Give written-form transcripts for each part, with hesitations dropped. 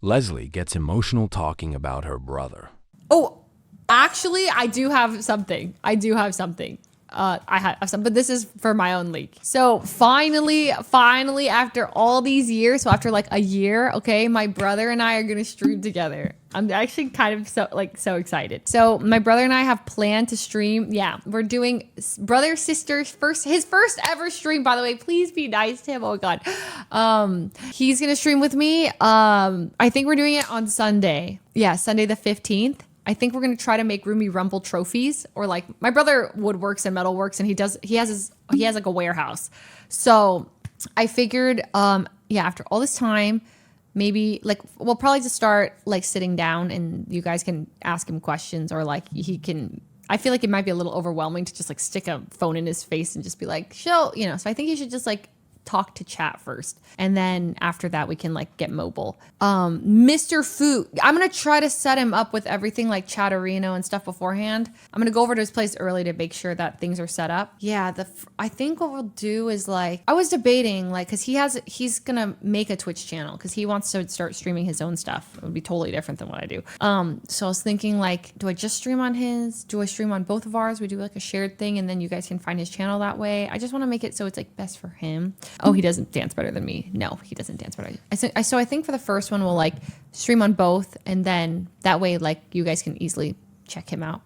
Leslie gets emotional talking about her brother. Oh, actually, I do have something. I have some, but this is for my own leak. So finally, after all these years, so after like a year, okay, my brother and I are gonna stream together. I'm actually kind of so excited. So my brother and I have planned to stream. Yeah, we're doing brother sister's his first ever stream. By the way, please be nice to him. Oh God, he's gonna stream with me. I think we're doing it on Sunday. Yeah, Sunday the 15th. I think we're gonna try to make Roomy Rumble trophies, or like my brother woodworks and metalworks, and he has like a warehouse. So I figured, after all this time, maybe like we'll probably just start like sitting down, and you guys can ask him questions, or like he can. I feel like it might be a little overwhelming to just like stick a phone in his face and just be like, "Show," So I think you should just like talk to chat first, and then after that we can like get mobile. Mr. Fu, I'm gonna try to set him up with everything like Chatterino and stuff beforehand. I'm gonna go over to his place early to make sure that things are set up. Yeah, I think what we'll do is like, I was debating like, because he's gonna make a Twitch channel because he wants to start streaming his own stuff. It would be totally different than what I do. So I was thinking like, do I just stream on his? Do I stream on both of ours? We do like a shared thing, and then you guys can find his channel that way. I just want to make it so it's like best for him. Oh, he doesn't dance better than me. No, he doesn't dance better. So I think for the first one, we'll like stream on both, and then that way, like you guys can easily check him out.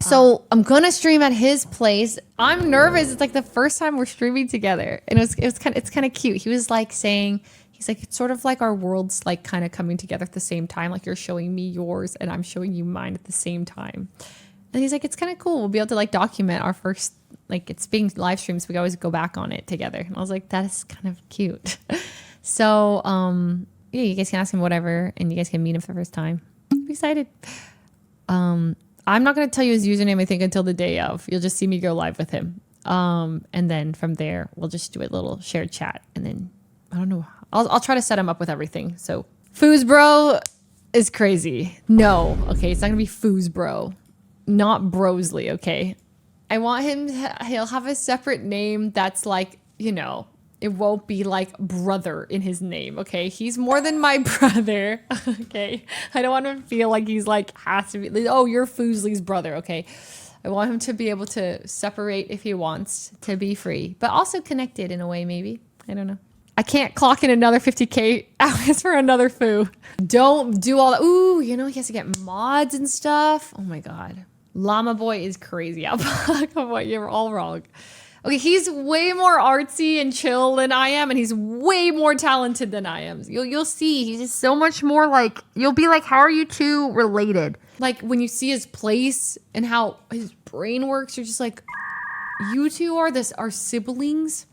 So I'm gonna stream at his place. I'm nervous. It's like the first time we're streaming together, and it's kind of cute. He was like saying, he's like, it's sort of like our worlds like kind of coming together at the same time. Like you're showing me yours, and I'm showing you mine at the same time. And he's like, it's kind of cool. We'll be able to like document our first, like it's being live streams. So we always go back on it together. And I was like, that is kind of cute. So, yeah, you guys can ask him whatever, and you guys can meet him for the first time. I'm excited. I'm not going to tell you his username, I think, until the day of. You'll just see me go live with him. And then from there, we'll just do a little shared chat. And then, I don't know. I'll try to set him up with everything. So, Foosbro is crazy. No. Okay, it's not going to be Foosbro. Not Brosley, okay? I want him, he'll have a separate name that's like, it won't be like brother in his name, okay? He's more than my brother, okay? I don't want him to feel like he's like, has to be, oh, you're Fuslie's brother, okay? I want him to be able to separate if he wants, to be free, but also connected in a way, maybe. I don't know. I can't clock in another 50K hours for another Foo. Don't do all that. Ooh, he has to get mods and stuff. Oh my God. Llama Boy is crazy. You're all wrong. Okay, he's way more artsy and chill than I am, and he's way more talented than I am. You'll see, he's just so much more like, you'll be like, how are you two related? Like when you see his place and how his brain works, you're just like, you two are siblings.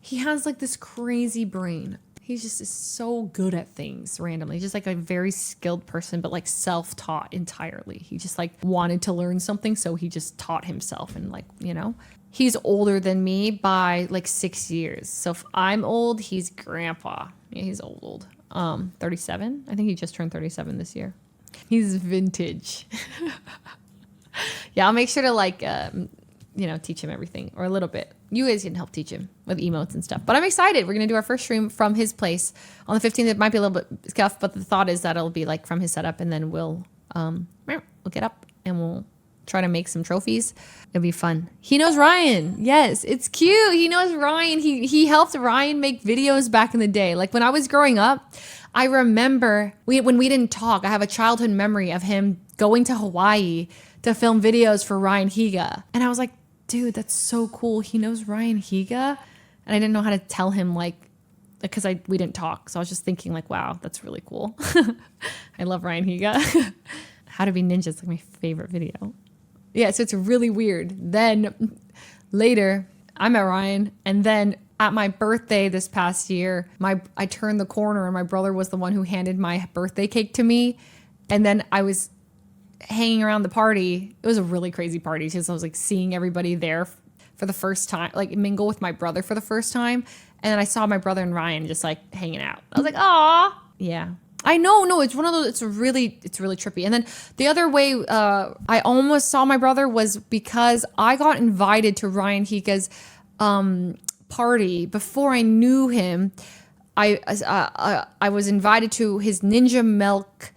He has like this crazy brain. He's just is so good at things randomly. He's just like a very skilled person, but like self-taught entirely. He just like wanted to learn something, so he just taught himself. And like, he's older than me by like 6 years. So if I'm old, he's grandpa. Yeah, he's old. 37. I think he just turned 37 this year. He's vintage. Yeah, I'll make sure to like, teach him everything, or a little bit. You guys can help teach him with emotes and stuff. But I'm excited. We're going to do our first stream from his place on the 15th. It might be a little bit scuffed, but the thought is that it'll be like from his setup, and then we'll get up and we'll try to make some trophies. It'll be fun. He knows Ryan. Yes, it's cute. He knows Ryan. He helped Ryan make videos back in the day. Like when I was growing up, I remember when we didn't talk, I have a childhood memory of him going to Hawaii to film videos for Ryan Higa. And I was like, dude, that's so cool. He knows Ryan Higa. And I didn't know how to tell him, like, because we didn't talk. So I was just thinking like, wow, that's really cool. I love Ryan Higa. How to Be Ninja is like my favorite video. Yeah, so it's really weird. Then later, I met Ryan, and then at my birthday this past year, I turned the corner, and my brother was the one who handed my birthday cake to me. And then I was hanging around the party. It was a really crazy party because I was like seeing everybody there for the first time, like mingle with my brother for the first time. And then I saw my brother and Ryan just like hanging out. I was like, aw, yeah. I know, no, it's one of those, it's really trippy. And then the other way I almost saw my brother was because I got invited to Ryan Higa's party before I knew him. I was invited to his Ninja Milk.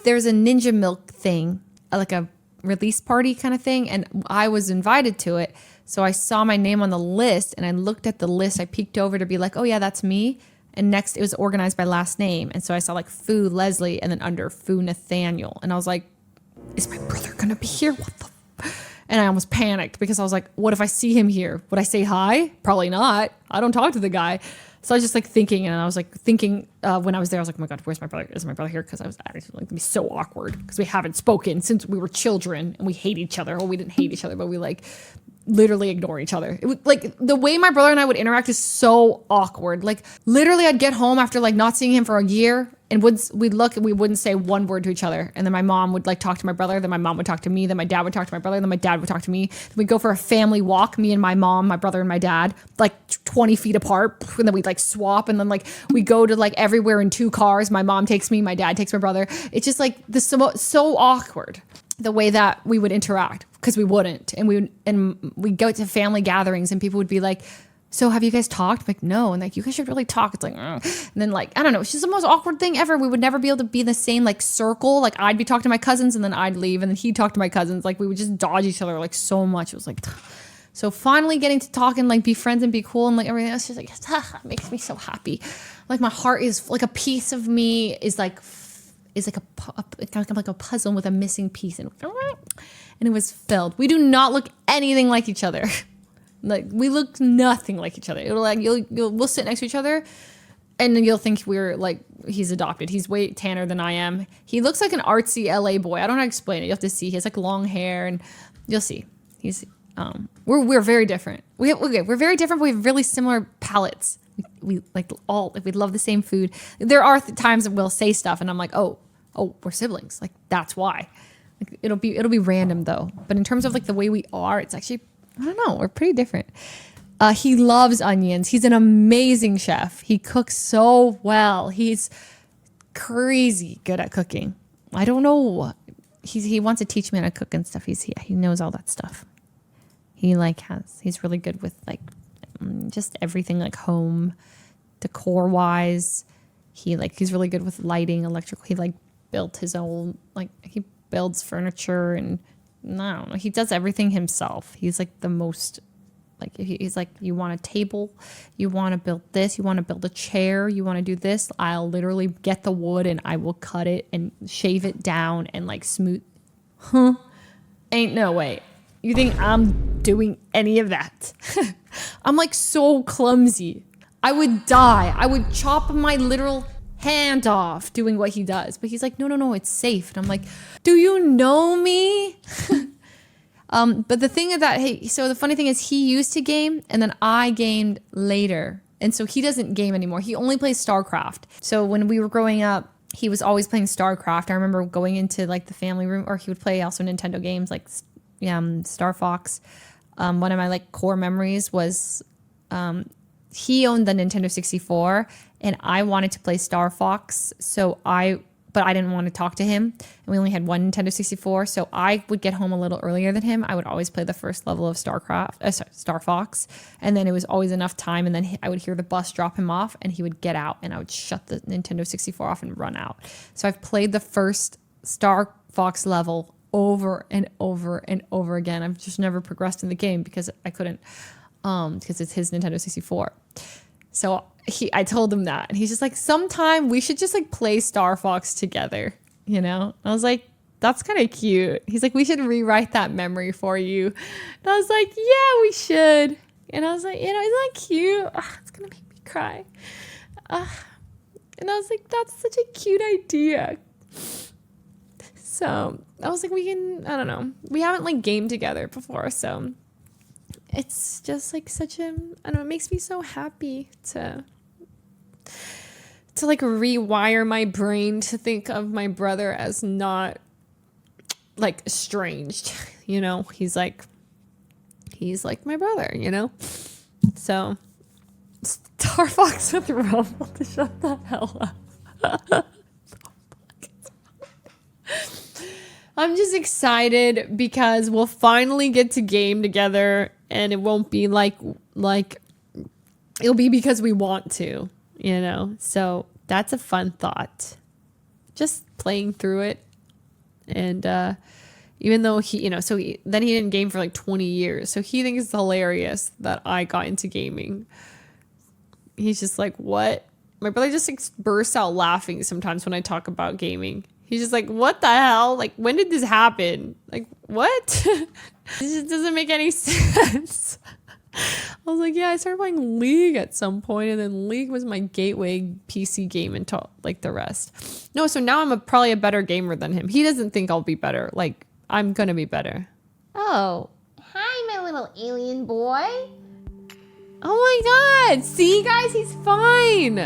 There's a Ninja Milk thing, like a release party kind of thing, and I was invited to it. So I saw my name on the list, and I looked at the list. I peeked over to be like, oh yeah, that's me. And next, it was organized by last name, and so I saw like Fu Leslie, and then under Fu Nathaniel, and I was like, is my brother gonna be here? What the? And I almost panicked because I was like, what if I see him here? Would I say hi? Probably not. I don't talk to the guy. So I was just like thinking, and I was like thinking when I was there, I was like, oh my God, where's my brother? Is my brother here? Because I was like, it'd be so awkward because we haven't spoken since we were children and we hate each other. Well, we didn't hate each other, but we like literally ignore each other. It was like the way my brother and I would interact is so awkward. Like literally I'd get home after like not seeing him for a year and we'd look and we wouldn't say one word to each other. And then my mom would like talk to my brother. Then my mom would talk to me. Then my dad would talk to my brother. Then my dad would talk to me. Then we'd go for a family walk, me and my mom, my brother and my dad, like 20 feet apart. And then we'd like swap. And then like we go to like everywhere in 2 cars. My mom takes me, my dad takes my brother. It's just like this so awkward the way that we would interact because we wouldn't. And we go to family gatherings and people would be like, so have you guys talked? I'm like, no. And like, you guys should really talk. It's like, and then like, I don't know. It's just the most awkward thing ever. We would never be able to be in the same like circle. Like I'd be talking to my cousins and then I'd leave and then he'd talk to my cousins. Like we would just dodge each other like so much. It was like, so finally getting to talk and like be friends and be cool and like everything else just like, it makes me so happy. Like my heart is like a piece of me is like a puzzle with a missing piece and it was filled. We do not look anything like each other. Like we look nothing like each other. It'll like we'll sit next to each other and you'll think we're like he's adopted. He's way tanner than I am. He looks like an artsy LA boy. I don't know how to explain it. You have to see. He has like long hair and you'll see. He's we're very different. We're very different, but we have really similar palates. We love the same food. There are times that we'll say stuff and I'm like, oh, we're siblings. Like that's why. Like, it'll be random though. But in terms of like the way we are, it's actually, I don't know, we're pretty different. He loves onions. He's an amazing chef. He cooks so well. He's crazy good at cooking. I don't know. He wants to teach me how to cook and stuff. He knows all that stuff. He's really good with like just everything like home decor wise. He's really good with lighting, electrical. He like built his own, like he builds furniture and I don't know. He does everything himself. He's like the most, like he's like, you want a table, you want to build this, you want to build a chair, you want to do this. I'll literally get the wood and I will cut it and shave it down and like smooth. Ain't no way. You think I'm doing any of that? I'm like so clumsy. I would die. I would chop my literal hand off doing what he does. But he's like, no, it's safe. And I'm like, do you know me? But the thing is that, so the funny thing is he used to game and then I gamed later. And so he doesn't game anymore. He only plays StarCraft. So when we were growing up, he was always playing StarCraft. I remember going into like the family room, or he would play also Nintendo games like Star Fox. One of my like core memories was he owned the Nintendo 64 and I wanted to play Star Fox. But I didn't want to talk to him. And we only had one Nintendo 64. So I would get home a little earlier than him. I would always play the first level of Star Fox. And then it was always enough time. And then I would hear the bus drop him off and he would get out and I would shut the Nintendo 64 off and run out. So I've played the first Star Fox level over and over and over again. I've just never progressed in the game because I couldn't, because it's his Nintendo 64. So I told him that and he's just like, sometime we should just like play Star Fox together, you know? I was like, that's kind of cute. He's like, we should rewrite that memory for you. And I was like, yeah, we should. And I was like, isn't that cute? It's going to make me cry. And I was like, that's such a cute idea. So I was like, I don't know. We haven't like gamed together before. So it's just like I don't know, it makes me so happy to like rewire my brain to think of my brother as not like estranged, you know? He's like my brother, you know? So Star Fox with Rumble to shut the hell up. I'm just excited because we'll finally get to game together and it won't be like it'll be because we want to. you know? So that's a fun thought. Just playing through it. And even though then he didn't game for like 20 years. So he thinks it's hilarious that I got into gaming. He's just like, what? My brother just like bursts out laughing sometimes when I talk about gaming. He's just like, what the hell? Like, when did this happen? Like, what? It just doesn't make any sense. I was like, yeah, I started playing League at some point, and then League was my gateway PC game until like the rest. No, so now I'm probably a better gamer than him. He doesn't think I'll be better. Like, I'm gonna be better. Oh, hi, my little alien boy. Oh my god! See, guys, he's fine.